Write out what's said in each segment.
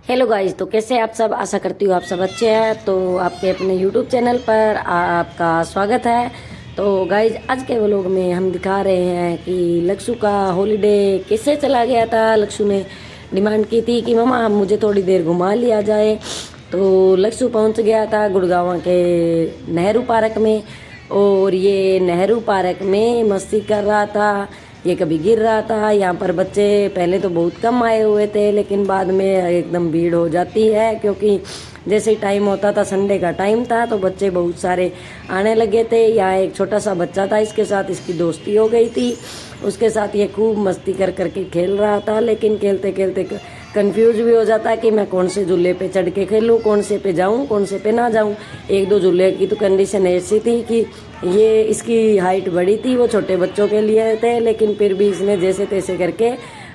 Hello guys, तो कैसे आप सब। आशा करती हूँ आप सब अच्छे हैं। तो आपके अपने यूट्यूब चैनल पर आपका स्वागत है। तो गाइस, आज के व्लॉग में हम दिखा रहे हैं कि लक्ष्य का हॉलीडे कैसे चला गया था। लक्ष्य ने डिमांड की थी कि मम्मा मुझे थोड़ी देर घुमा लिया जाए। तो लक्ष्य पहुंच गया था गुड़गांव के नेहरू पार्क में, और ये नेहरू पार्क में मस्ती कर रहा था। ये कभी गिर रहा था। यहाँ पर बच्चे पहले तो बहुत कम आए हुए थे, लेकिन बाद में एकदम भीड़ हो जाती है, क्योंकि जैसे ही टाइम होता था, संडे का टाइम था, तो बच्चे बहुत सारे आने लगे थे। यहाँ एक छोटा सा बच्चा था, इसके साथ इसकी दोस्ती हो गई थी। उसके साथ ये खूब मस्ती कर करके खेल रहा था, लेकिन खेलते खेलते कंफ्यूज भी हो जाता कि मैं कौन से झूले पे चढ़ के खेलूँ, कौन से पे जाऊँ, कौन से पे ना जाऊँ। एक दो झूले की तो कंडीशन ऐसी थी कि ये इसकी हाइट बड़ी थी, वो छोटे बच्चों के लिए थे, लेकिन फिर भी इसने जैसे तैसे करके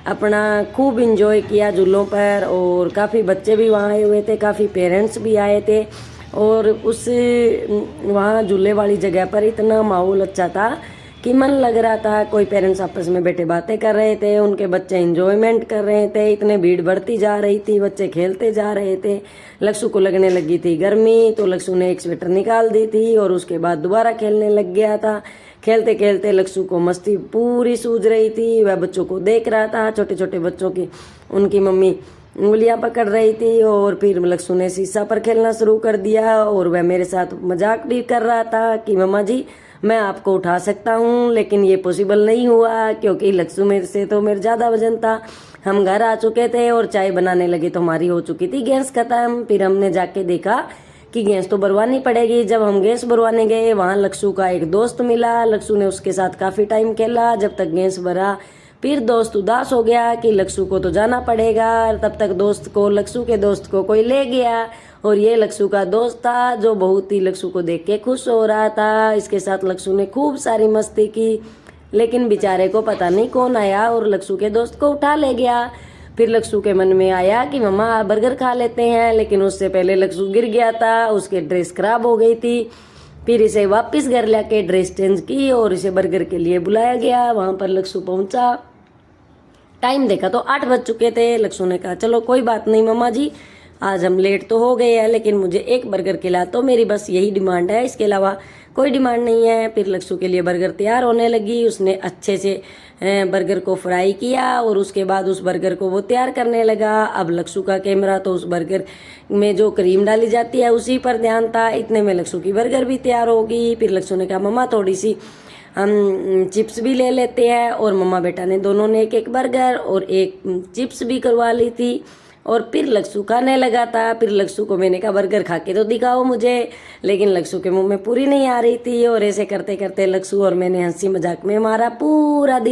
अपना खूब इंजॉय किया झूलों पर। और काफ़ी बच्चे भी वहाँ आए हुए थे, काफ़ी पेरेंट्स भी आए थे। और उस वहाँ झूले वाली जगह पर इतना माहौल अच्छा था कि मन लग रहा था। कोई पेरेंट्स आपस में बैठे बातें कर रहे थे, उनके बच्चे एंजॉयमेंट कर रहे थे। इतने भीड़ बढ़ती जा रही थी, बच्चे खेलते जा रहे थे। लक्ष्य को लगने लगी थी गर्मी, तो लक्ष्य ने एक स्वेटर निकाल दी थी और उसके बाद दोबारा खेलने लग गया था। खेलते खेलते लक्ष्य को मस्ती पूरी सूझ रही थी। वह बच्चों को देख रहा था, छोटे छोटे बच्चों की उनकी मम्मी उंगलियां पकड़ रही थी। और फिर लक्ष्य ने शीशा पर खेलना शुरू कर दिया, और वह मेरे साथ मजाक भी कर रहा था कि मम्मा जी मैं आपको उठा सकता हूँ, लेकिन ये पॉसिबल नहीं हुआ, क्योंकि लक्ष्य मेरे से तो मेरे ज़्यादा वजन था। हम घर आ चुके थे और चाय बनाने लगे तो हमारी हो चुकी थी गैस खत्म। फिर हमने जाके देखा कि गैस तो भरवानी पड़ेगी। जब हम गैस भरवाने गए, वहाँ लक्ष्य का एक दोस्त मिला। लक्ष्य ने उसके साथ काफ़ी टाइम खेला, जब तक गैस भरा। फिर दोस्त उदास हो गया कि लक्ष्य को तो जाना पड़ेगा। तब तक लक्ष्य के दोस्त को कोई ले गया, और ये लक्ष्य का दोस्त था जो बहुत ही लक्ष्य को देख के खुश हो रहा था। इसके साथ लक्ष्य ने खूब सारी मस्ती की, लेकिन बेचारे को पता नहीं कौन आया और लक्ष्य के दोस्त को उठा ले गया। फिर लक्ष्य के मन में आया कि मम्मा बर्गर खा लेते हैं, लेकिन उससे पहले लक्ष्य गिर गया था, उसके ड्रेस खराब हो गई थी। फिर इसे वापस घर लाके ड्रेस चेंज की और इसे बर्गर के लिए बुलाया गया। वहाँ पर लक्ष्य पहुँचा, टाइम देखा तो 8 बज चुके थे। लक्ष्य ने कहा चलो कोई बात नहीं मम्मा जी, आज हम लेट तो हो गए हैं, लेकिन मुझे एक बर्गर खिला। तो मेरी बस यही डिमांड है, इसके अलावा कोई डिमांड नहीं है। फिर लक्ष्य के लिए बर्गर तैयार होने लगी। उसने अच्छे से बर्गर को फ्राई किया, और उसके बाद उस बर्गर को वो तैयार करने लगा। अब लक्ष्य का कैमरा तो उस बर्गर में जो क्रीम डाली जाती है उसी पर ध्यान था। इतने में लक्ष्य की बर्गर भी तैयार होगी। फिर लक्ष्य ने कहा मम्मा थोड़ी सी हम चिप्स भी ले लेते हैं, और मम्मा बेटा ने दोनों ने एक एक बर्गर और एक चिप्स भी करवा ली थी। और फिर लक्ष्य खाने लगा था। फिर लक्ष्य को मैंने कहा बर्गर खा के तो दिखाओ मुझे, लेकिन लक्ष्य के मुंह में पूरी नहीं आ रही थी। और ऐसे करते करते लक्ष्य और मैंने हंसी मजाक में हमारा पूरा दिन